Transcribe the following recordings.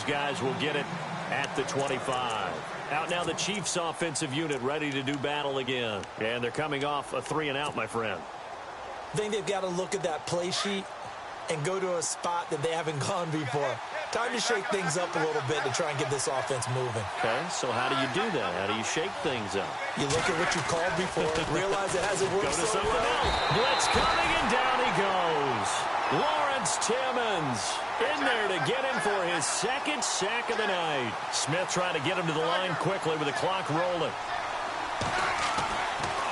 guys will get it at the 25. Out now the Chiefs offensive unit ready to do battle again. And they're coming off a 3-and-out, my friend. I think they've got to look at that play sheet and go to a spot that they haven't gone before. Time to shake things up a little bit to try and get this offense moving. Okay, so how do you do that? How do you shake things up? You look at what you called before, realize it hasn't worked so well. Blitz coming, and down he goes. Lawrence Timmons in there to get him for his second sack of the night. Smith trying to get him to the line quickly with the clock rolling.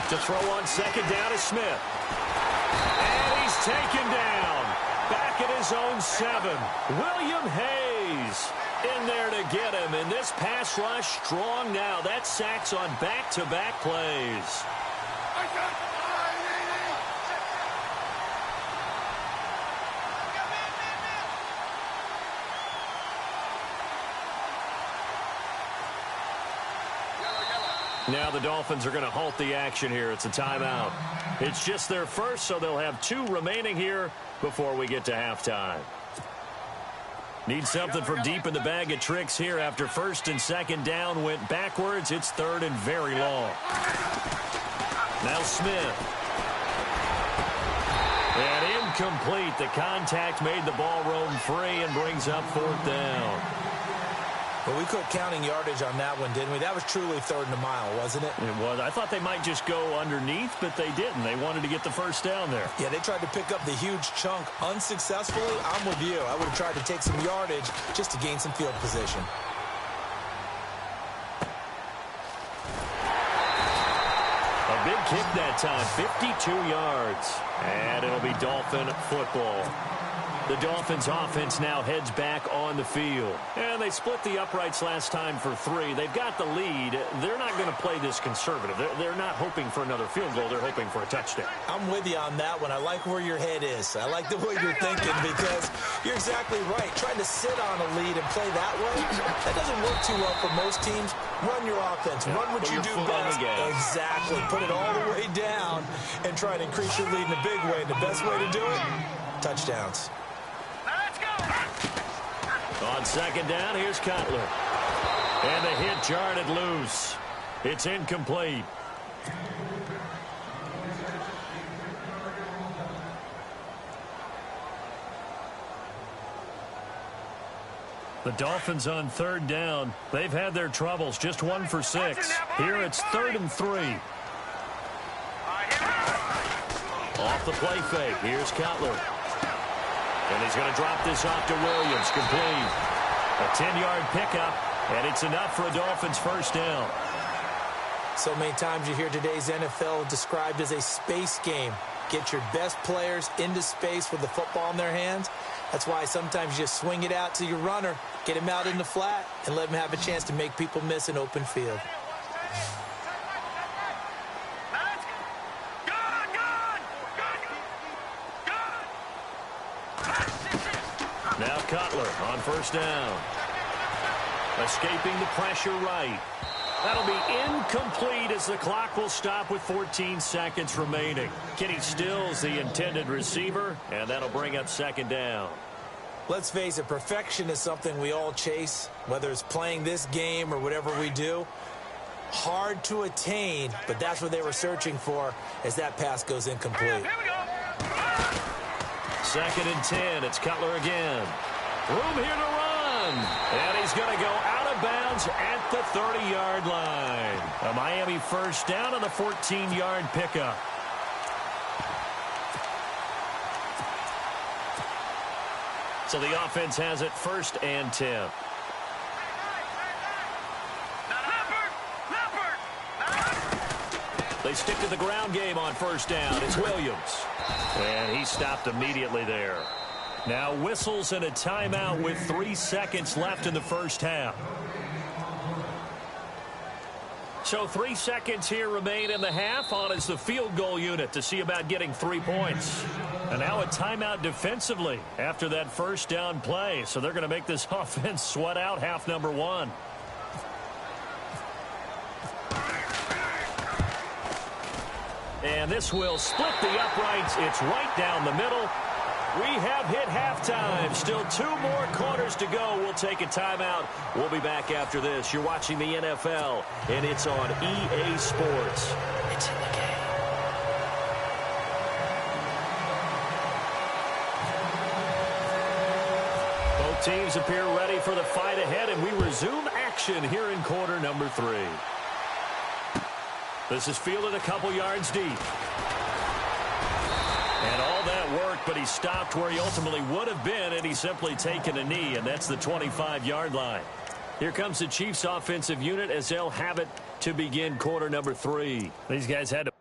To throw on second down is Smith. And he's taken down. Back at his own 7. William Hayes in there to get him. And this pass rush strong now. That sacks on back-to-back plays. Now the Dolphins are going to halt the action here. It's a timeout. It's just their first, so they'll have 2 remaining here before we get to halftime. Need something from deep in the bag of tricks here after first and second down went backwards. It's third and very long. Now Smith. And incomplete. The contact made the ball roam free and brings up 4th down. Well, we quit counting yardage on that one, didn't we? That was truly third and a mile, wasn't it? It was. I thought they might just go underneath, but they didn't. They wanted to get the first down there. Yeah, they tried to pick up the huge chunk unsuccessfully. I'm with you. I would have tried to take some yardage just to gain some field position. A big kick that time, 52 yards. And it'll be Dolphin football. The Dolphins offense now heads back on the field. And they split the uprights last time for 3. They've got the lead. They're not going to play this conservative. They're not hoping for another field goal. They're hoping for a touchdown. I'm with you on that one. I like where your head is. I like the way you're thinking because you're exactly right. Trying to sit on a lead and play that way, that doesn't work too well for most teams. Run your offense. Run what you do best. Exactly. Put it all the way down and try to increase your lead in a big way. And the best way to do it, touchdowns. On second down, here's Cutler. And the hit jarred it loose. It's incomplete. The Dolphins on third down. They've had their troubles. Just 1 for 6. Here it's 3rd and 3. Off the play fake. Here's Cutler. And he's going to drop this off to Williams. Complete. A 10-yard pickup, and it's enough for a Dolphins first down. So many times you hear today's NFL described as a space game. Get your best players into space with the football in their hands. That's why sometimes you swing it out to your runner, get him out in the flat, and let him have a chance to make people miss an open field. Now Cutler on first down. Escaping the pressure right. That'll be incomplete as the clock will stop with 14 seconds remaining. Kenny Stills the intended receiver, and that'll bring up second down. Let's face it, perfection is something we all chase, whether it's playing this game or whatever we do. Hard to attain, but that's what they were searching for as that pass goes incomplete. 2nd and 10. It's Cutler again. Room here to run. And he's going to go out of bounds at the 30-yard line. A Miami first down on the 14-yard pickup. So the offense has it 1st and 10. They stick to the ground game on first down. It's Williams. And he stopped immediately there. Now whistles and a timeout with 3 seconds left in the first half. So 3 seconds here remain in the half. On is the field goal unit to see about getting 3 points. And now a timeout defensively after that first down play. So they're going to make this offense sweat out half number 1. And this will split the uprights. It's right down the middle. We have hit halftime. Still 2 more quarters to go. We'll take a timeout. We'll be back after this. You're watching the NFL, and it's on EA Sports. It's in the game. Both teams appear ready for the fight ahead, and we resume action here in quarter number 3. This is fielded a couple yards deep. And all that work, but he stopped where he ultimately would have been, and he's simply taken a knee, and that's the 25-yard line. Here comes the Chiefs offensive unit as they'll have it to begin quarter number 3. These guys had to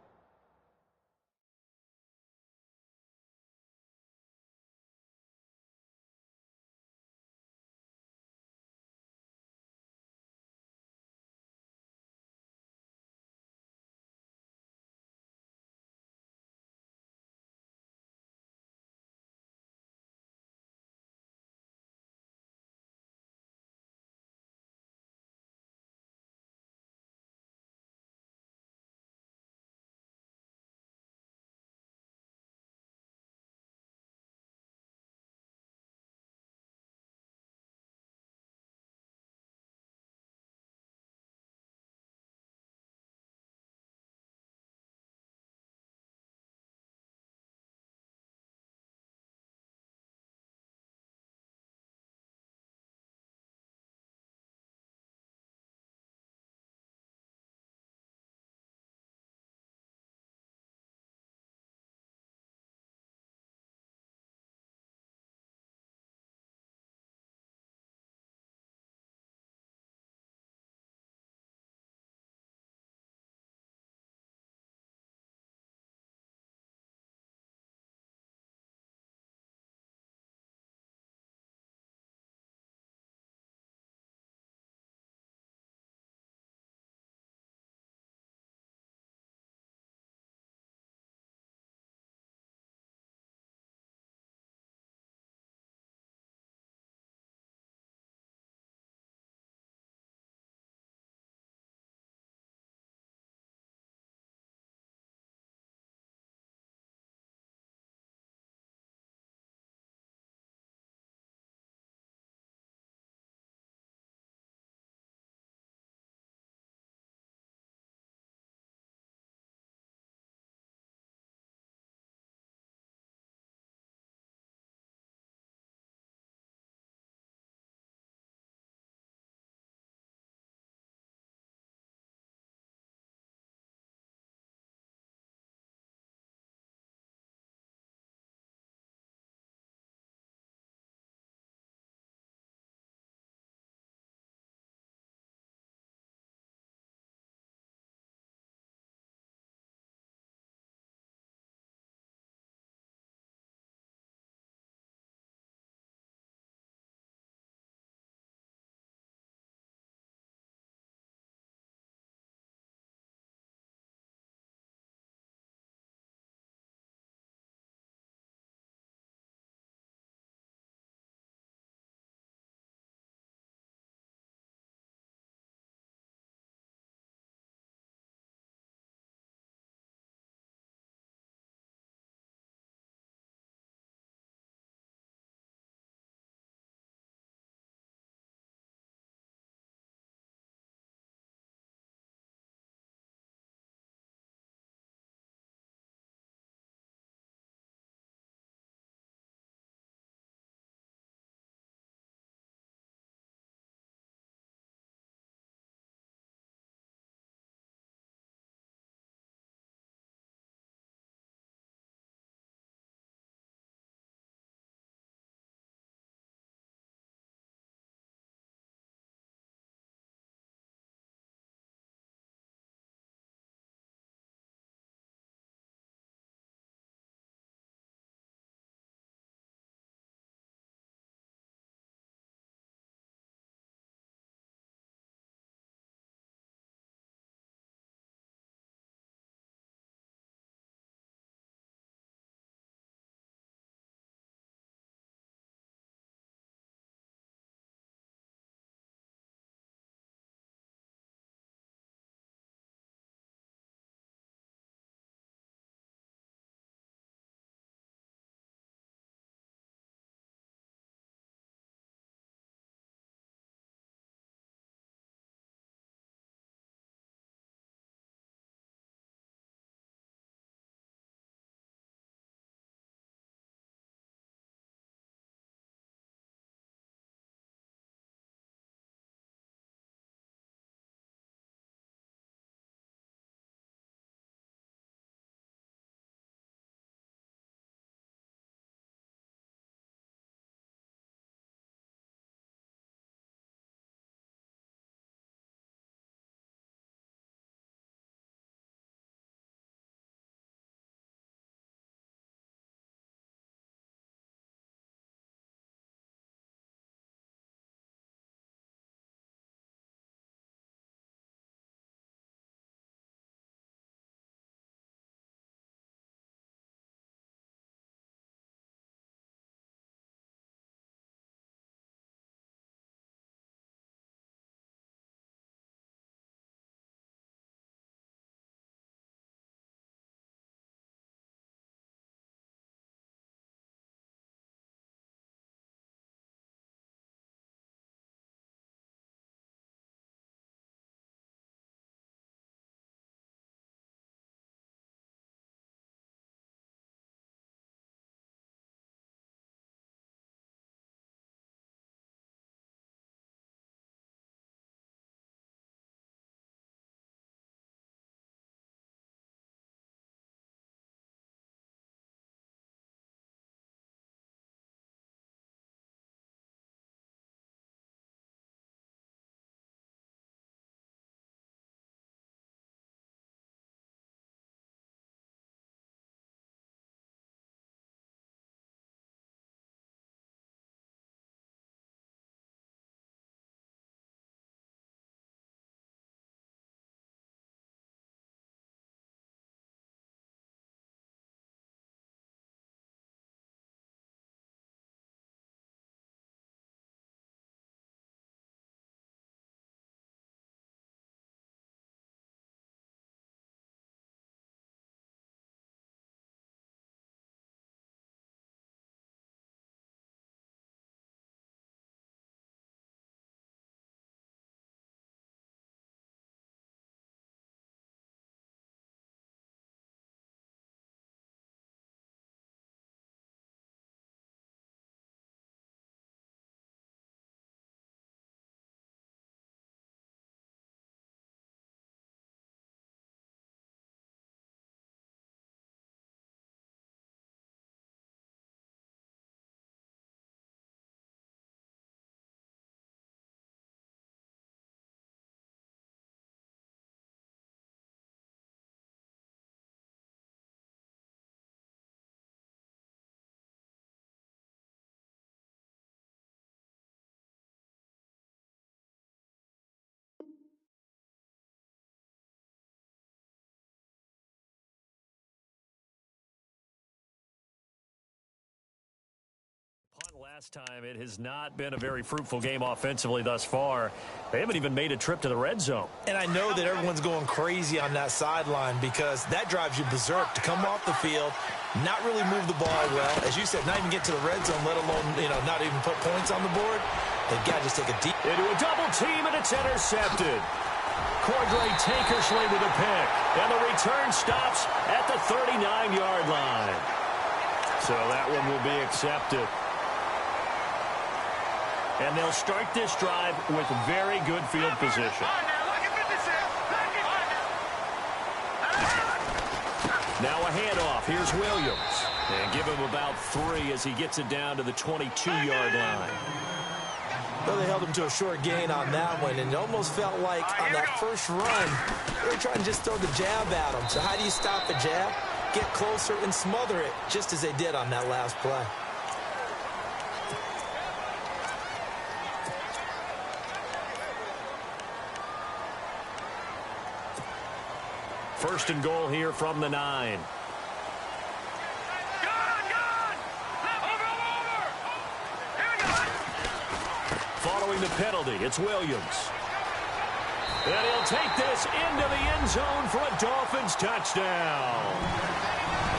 Last time, it has not been a very fruitful game offensively thus far. They haven't even made a trip to the red zone. And I know that everyone's going crazy on that sideline because that drives you berserk to come off the field, not really move the ball well. As you said, not even get to the red zone, let alone, not even put points on the board. They've got to just take a deep into a double team, and it's intercepted. Cordray Tankersley with a pick, and the return stops at the 39-yard line. So that one will be accepted. And they'll start this drive with very good field position. Now a handoff. Here's Williams. And give him about 3 as he gets it down to the 22-yard line. Well, they held him to a short gain on that one, and it almost felt like on that first run, they were trying to just throw the jab at him. So how do you stop a jab? Get closer and smother it, just as they did on that last play. First and goal here from the 9. Following the penalty, it's Williams. And he'll take this into the end zone for a Dolphins touchdown.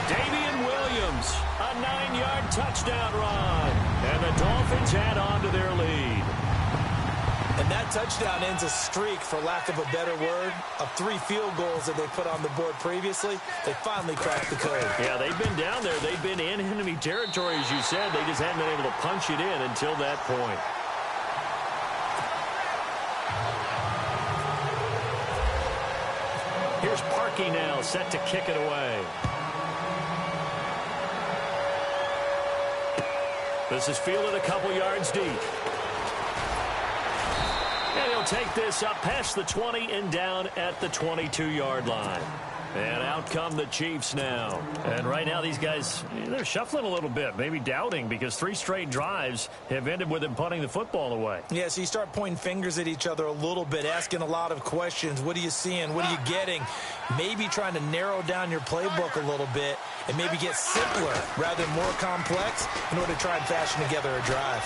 Damian Williams, a 9-yard touchdown run. And the Dolphins add on to their lead. And that touchdown ends a streak, for lack of a better word, of 3 field goals that they put on the board previously. They finally cracked the code. Yeah, they've been down there. They've been in enemy territory, as you said. They just hadn't been able to punch it in until that point. Here's Parkey now, set to kick it away. This is fielded a couple yards deep. And he'll take this up past the 20 and down at the 22-yard line. And out come the Chiefs now. And right now these guys, they're shuffling a little bit, maybe doubting, because 3 straight drives have ended with them punting the football away. Yeah, so you start pointing fingers at each other a little bit, asking a lot of questions. What are you seeing? What are you getting? Maybe trying to narrow down your playbook a little bit and maybe get simpler rather than more complex in order to try and fashion together a drive.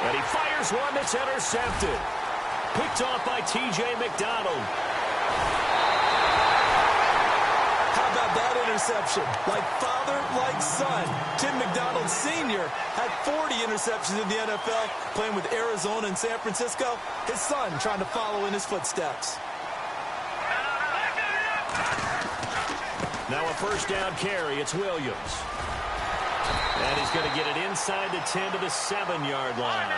And he fires one that's intercepted. Picked off by T.J. McDonald. How about that interception? Like father, like son. Tim McDonald Sr. had 40 interceptions in the NFL, playing with Arizona and San Francisco. His son trying to follow in his footsteps. Now a first down carry. It's Williams. And he's going to get it inside the 10 to the 7-yard line.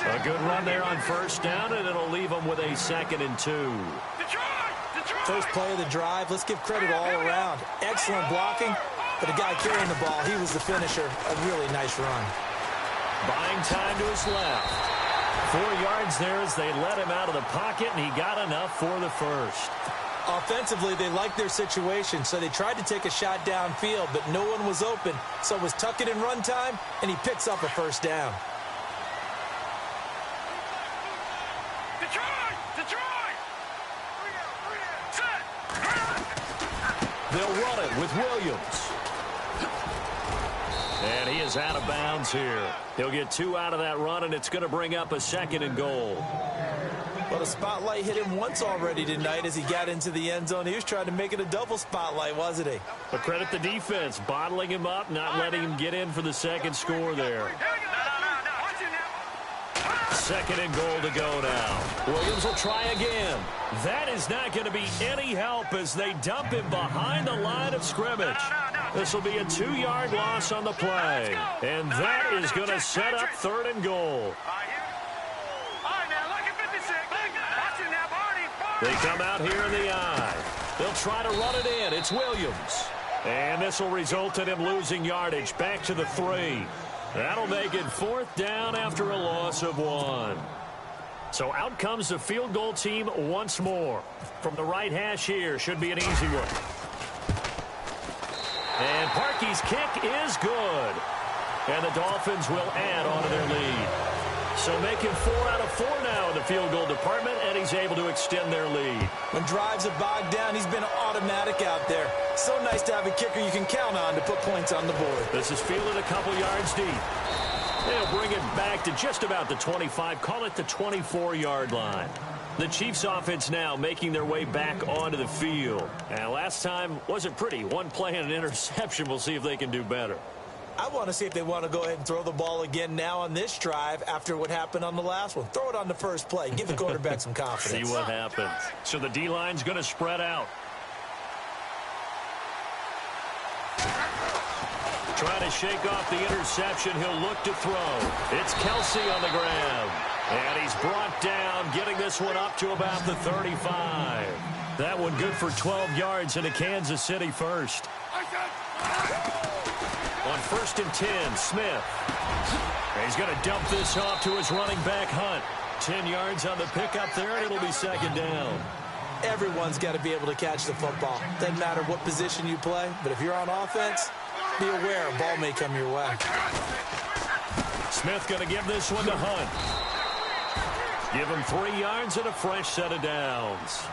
A good run there on first down, and it'll leave him with a 2nd and 2. First play of the drive. Let's give credit all around. Excellent blocking, but the guy carrying the ball, he was the finisher. A really nice run. Buying time to his left. 4 yards there as they let him out of the pocket, and he got enough for the first. Offensively, they liked their situation, so they tried to take a shot downfield, but no one was open. So it was tuck it in run time, and he picks up a first down. They'll run it with Williams. And he is out of bounds here. He'll get 2 out of that run, and it's going to bring up a 2nd and goal. Well, the spotlight hit him once already tonight as he got into the end zone. He was trying to make it a double spotlight, wasn't he? But credit the defense, bottling him up, not letting him get in for the second score there. 2nd and goal to go now. Williams will try again. That is not going to be any help as they dump him behind the line of scrimmage. This will be a 2-yard loss on the play. And that is going to set up 3rd and goal. They come out here in the eye. They'll try to run it in. It's Williams. And this will result in him losing yardage back to the 3. That'll make it 4th down after a loss of 1. So out comes the field goal team once more. From the right hash here, should be an easy one. And Parkey's kick is good. And the Dolphins will add on to their lead. So making 4 out of 4 now in the field goal department, and he's able to extend their lead. When drives are bogged down, he's been automatic out there. So nice to have a kicker you can count on to put points on the board. This is fielded a couple yards deep. They'll bring it back to just about the 25, call it the 24-yard line. The Chiefs offense now making their way back onto the field. And last time wasn't pretty. One play and an interception. We'll see if they can do better. I want to see if they want to go ahead and throw the ball again now on this drive after what happened on the last one. Throw it on the first play. Give the quarterback some confidence. See what happens. So the D-line's going to spread out. Trying to shake off the interception. He'll look to throw. It's Kelsey on the grab. And he's brought down, getting this one up to about the 35. That one good for 12 yards into Kansas City first. On 1st and 10, Smith. He's going to dump this off to his running back, Hunt. 10 yards on the pickup there, and it'll be 2nd down. Everyone's got to be able to catch the football. Doesn't matter what position you play, but if you're on offense, be aware a ball may come your way. Smith going to give this one to Hunt. Give him 3 yards and a fresh set of downs.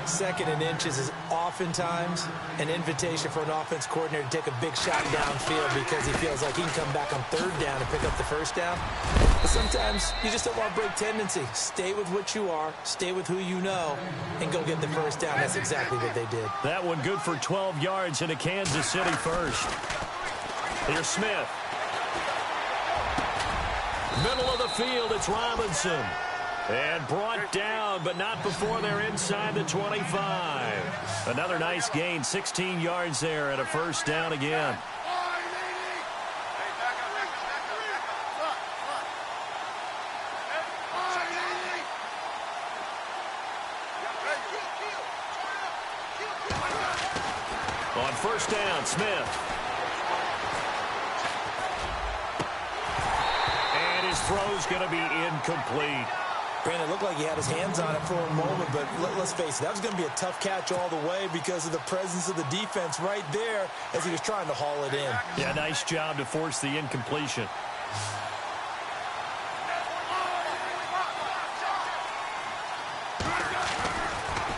2nd and inches is oftentimes an invitation for an offense coordinator to take a big shot downfield because he feels like he can come back on 3rd down and pick up the 1st down. But sometimes you just don't want to break tendency. Stay with what you are, stay with who you know, and go get the 1st down. That's exactly what they did. That one good for 12 yards into Kansas City first. Here's Smith. Middle of the field, it's Robinson. And brought down, but not before they're inside the 25. Another nice gain, 16 yards there and a 1st down again. On 1st down, Smith. And his throw's going to be incomplete. Brandon, it looked like he had his hands on it for a moment, but let's face it, that was going to be a tough catch all the way because of the presence of the defense right there as he was trying to haul it in. Yeah, nice job to force the incompletion.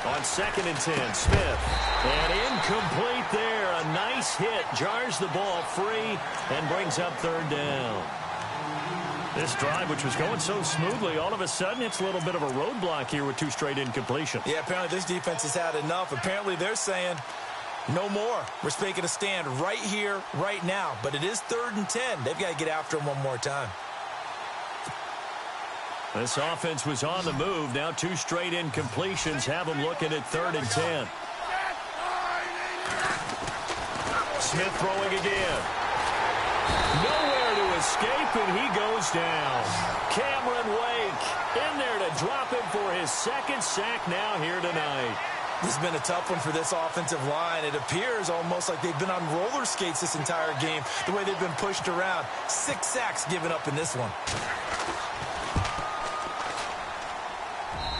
On 2nd and 10, Smith. And incomplete there. A nice hit. Jars the ball free and brings up 3rd down. This drive, which was going so smoothly, all of a sudden it's a little bit of a roadblock here with 2 straight incompletions. Yeah, apparently this defense has had enough. Apparently they're saying no more. We're making a stand right here, right now. But it is 3rd and 10. They've got to get after him one more time. This offense was on the move. Now 2 straight incompletions have them looking at 3rd and 10. Smith throwing again. Nowhere to escape, and he goes down. Cameron Wake in there to drop him for his 2nd sack now here tonight. This has been a tough one for this offensive line. It appears almost like they've been on roller skates this entire game, the way they've been pushed around. 6 sacks given up in this one.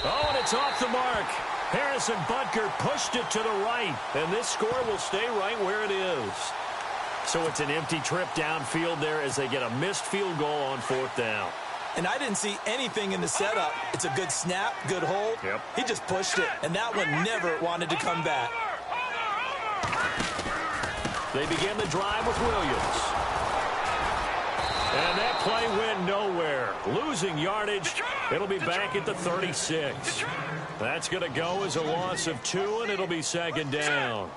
Oh, and it's off the mark. Harrison Butker pushed it to the right, and this score will stay right where it is. So it's an empty trip downfield there as they get a missed field goal on 4th down. And I didn't see anything in the setup. It's a good snap, good hold. Yep. He just pushed it, and that one never wanted to come back. They begin the drive with Williams. And that play went nowhere. Losing yardage. It'll be back at the 36. That's going to go as a loss of 2, and it'll be 2nd down.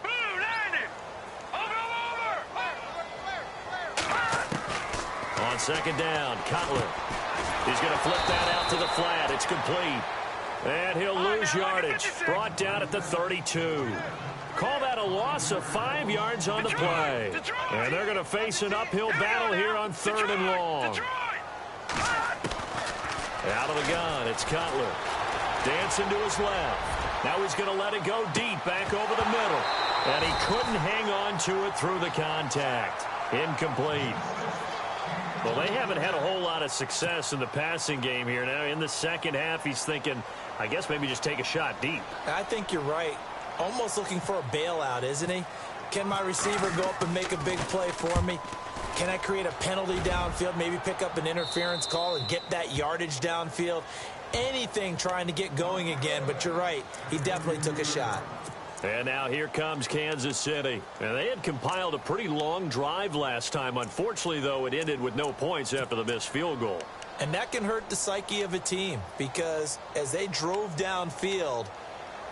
On 2nd down, Cutler. He's going to flip that out to the flat. It's complete. And he'll lose yardage. Brought down at the 32. Call that a loss of 5 yards on the play. And they're going to face an uphill battle here on 3rd and long. Out of the gun, it's Cutler. Dancing to his left. Now he's going to let it go deep, back over the middle. And he couldn't hang on to it through the contact. Incomplete. Well, they haven't had a whole lot of success in the passing game here. Now, in the 2nd half, he's thinking, I guess maybe just take a shot deep. I think you're right. Almost looking for a bailout, isn't he? Can my receiver go up and make a big play for me? Can I create a penalty downfield, maybe pick up an interference call and get that yardage downfield? Anything trying to get going again, but you're right. He definitely took a shot. And now here comes Kansas City. And they had compiled a pretty long drive last time. Unfortunately, though, it ended with no points after the missed field goal. And that can hurt the psyche of a team because as they drove downfield,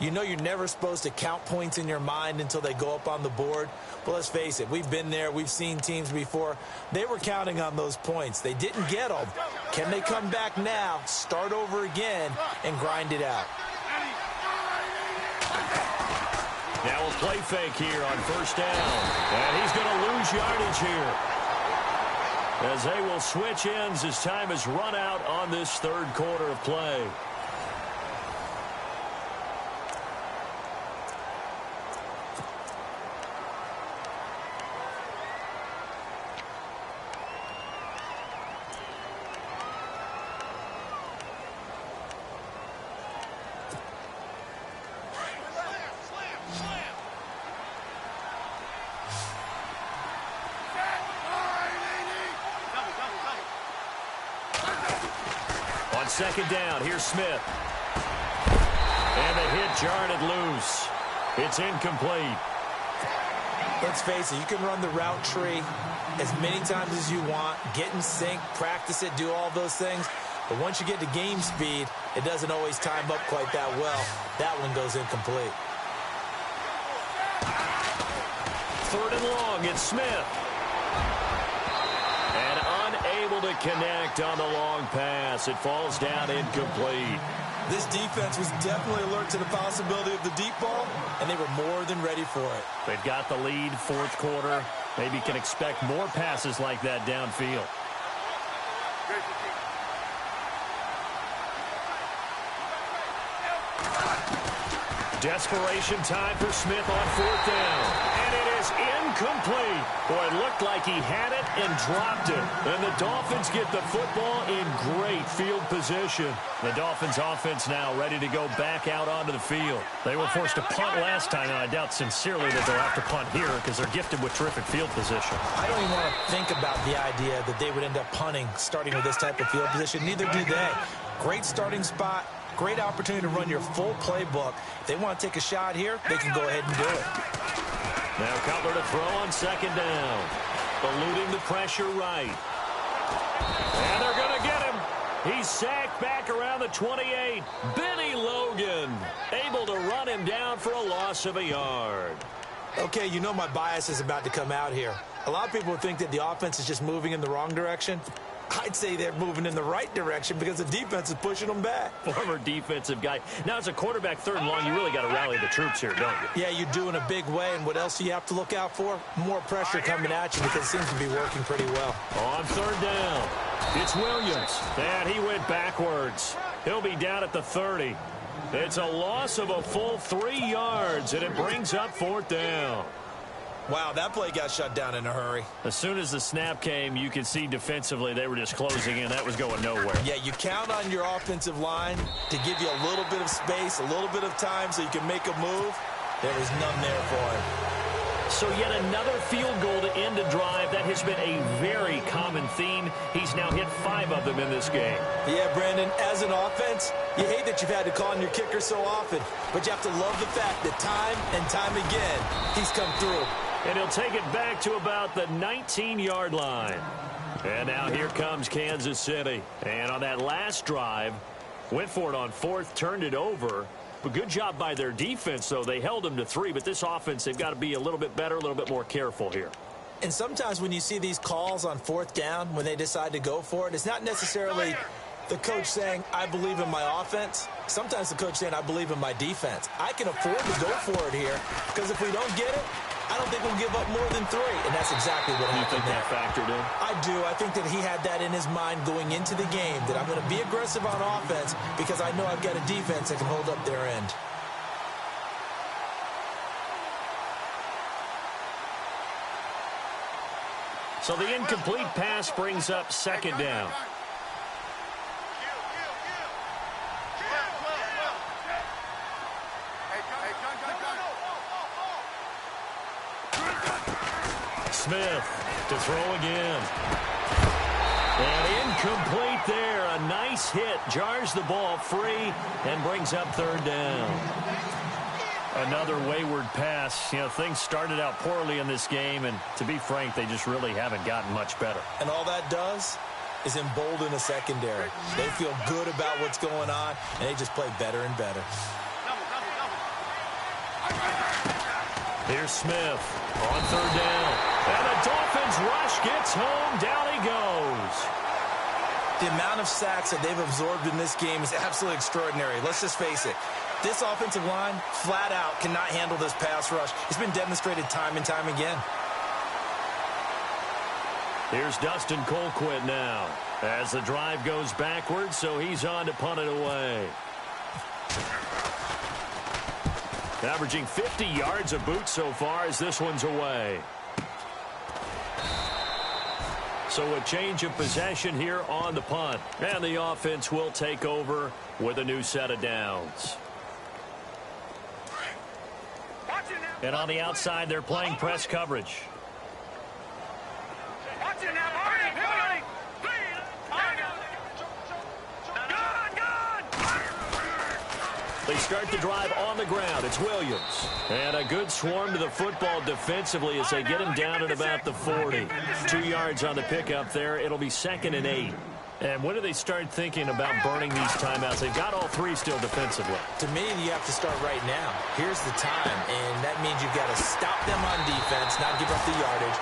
you know you're never supposed to count points in your mind until they go up on the board. But let's face it, we've been there. We've seen teams before. They were counting on those points. They didn't get them. Can they come back now, start over again, and grind it out? Now a play fake here on first down. And he's going to lose yardage here, as they will switch ends as time is run out on this third quarter of play. On second down, here's Smith. And the hit jarred it loose. It's incomplete. Let's face it, you can run the route tree as many times as you want, get in sync, practice it, do all those things. But once you get to game speed, it doesn't always time up quite that well. That one goes incomplete. Third and long, it's Smith. And unable to connect on the long pass. It falls down incomplete. This defense was definitely alert to the possibility of the deep ball, and they were more than ready for it. They've got the lead, fourth quarter. Maybe can expect more passes like that downfield. Desperation time for Smith on fourth down. And it is incomplete. Boy, it looked like he had it and dropped it. And the Dolphins get the football in great field position. The Dolphins offense now ready to go back out onto the field. They were forced to punt last time, and I doubt sincerely that they'll have to punt here because they're gifted with terrific field position. I don't even want to think about the idea that they would end up punting starting with this type of field position. Neither do they. Great starting spot. Great opportunity to run your full playbook. If they want to take a shot here, they can go ahead and do it. Now Cutler to throw on second down. Eluding the pressure right. And they're going to get him. He's sacked back around the 28. Benny Logan able to run him down for a loss of a yard. Okay, you know my bias is about to come out here. A lot of people think that the offense is just moving in the wrong direction. I'd say they're moving in the right direction because the defense is pushing them back. Former defensive guy. Now, as a quarterback, third and long, you really got to rally the troops here, don't you? Yeah, you do in a big way. And what else do you have to look out for? More pressure coming at you because it seems to be working pretty well. On third down, it's Williams. And he went backwards. He'll be down at the 30. It's a loss of a full 3 yards, and it brings up fourth down. Wow, that play got shut down in a hurry. As soon as the snap came, you could see defensively they were just closing in. That was going nowhere. Yeah, you count on your offensive line to give you a little bit of space, a little bit of time so you can make a move. There was none there for him. So yet another field goal to end a drive. That has been a very common theme. He's now hit 5 of them in this game. Yeah, Brandon, as an offense, you hate that you've had to call on your kicker so often, but you have to love the fact that time and time again, he's come through. And he'll take it back to about the 19-yard line. And now here comes Kansas City. And on that last drive, went for it on fourth, turned it over. But good job by their defense, though. They held them to 3. But this offense, they've got to be a little bit better, a little bit more careful here. And sometimes when you see these calls on fourth down, when they decide to go for it, it's not necessarily the coach saying, I believe in my offense. Sometimes the coach saying, I believe in my defense. I can afford to go for it here because if we don't get it, I don't think we'll give up more than 3, and that's exactly what happened there. You think that factored in? I do. I think that he had that in his mind going into the game, that I'm going to be aggressive on offense because I know I've got a defense that can hold up their end. So the incomplete pass brings up second down. Smith To throw again. And incomplete there. A nice hit. Jars the ball free and brings up third down. Another wayward pass. You know, things started out poorly in this game, and to be frank, they just really haven't gotten much better. And all that does is embolden a secondary. They feel good about what's going on, and they just play better and better. Here's Smith on third down. And the Dolphins rush gets home. Down he goes. The amount of sacks that they've absorbed in this game is absolutely extraordinary. Let's just face it. This offensive line, flat out, cannot handle this pass rush. It's been demonstrated time and time again. Here's Dustin Colquitt now as the drive goes backwards, so he's on to punt it away. Averaging 50 yards a boot so far as this one's away. So a change of possession here on the punt. And the offense will take over with a new set of downs. And on the outside, they're playing press coverage. They start the drive on the ground. It's Williams. And a good swarm to the football defensively as they get him down at about the 40. 2 yards on the pickup there. It'll be 2nd and 8. And when do they start thinking about burning these timeouts? They've got all 3 still defensively. To me, you have to start right now. Here's the time, and that means you've got to stop them on defense, not give up the yardage.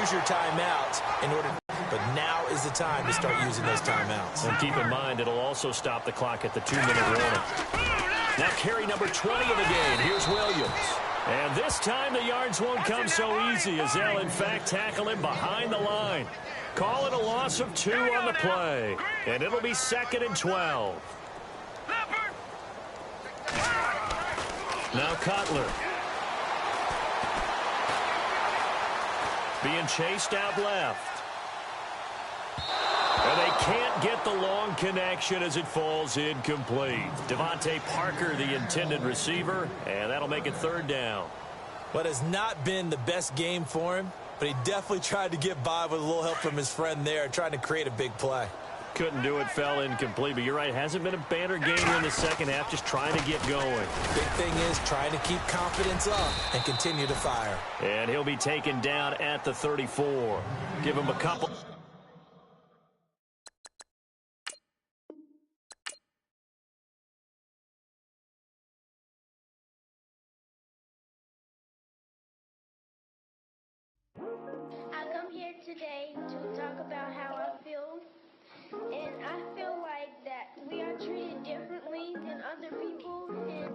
Use your timeouts in order to... But now is the time to start using those timeouts. And keep in mind, it'll also stop the clock at the 2-minute warning. Now carry number 20 of the game. Here's Williams. And this time the yards won't come so easy as they'll, in fact, tackle him behind the line. Call it a loss of 2 on the play. And it'll be 2nd and 12. Now Cutler. Being chased out left. And they can't get the long connection as it falls incomplete. Devontae Parker, the intended receiver, and that'll make it 3rd down. What has not been the best game for him, but he definitely tried to get by with a little help from his friend there, trying to create a big play. Couldn't do it, fell incomplete, but you're right, hasn't been a banner game here in the second half, just trying to get going. Big thing is trying to keep confidence up and continue to fire. And he'll be taken down at the 34. Give him a couple. I come here today to talk about how I feel, and I feel like that we are treated differently than other people, and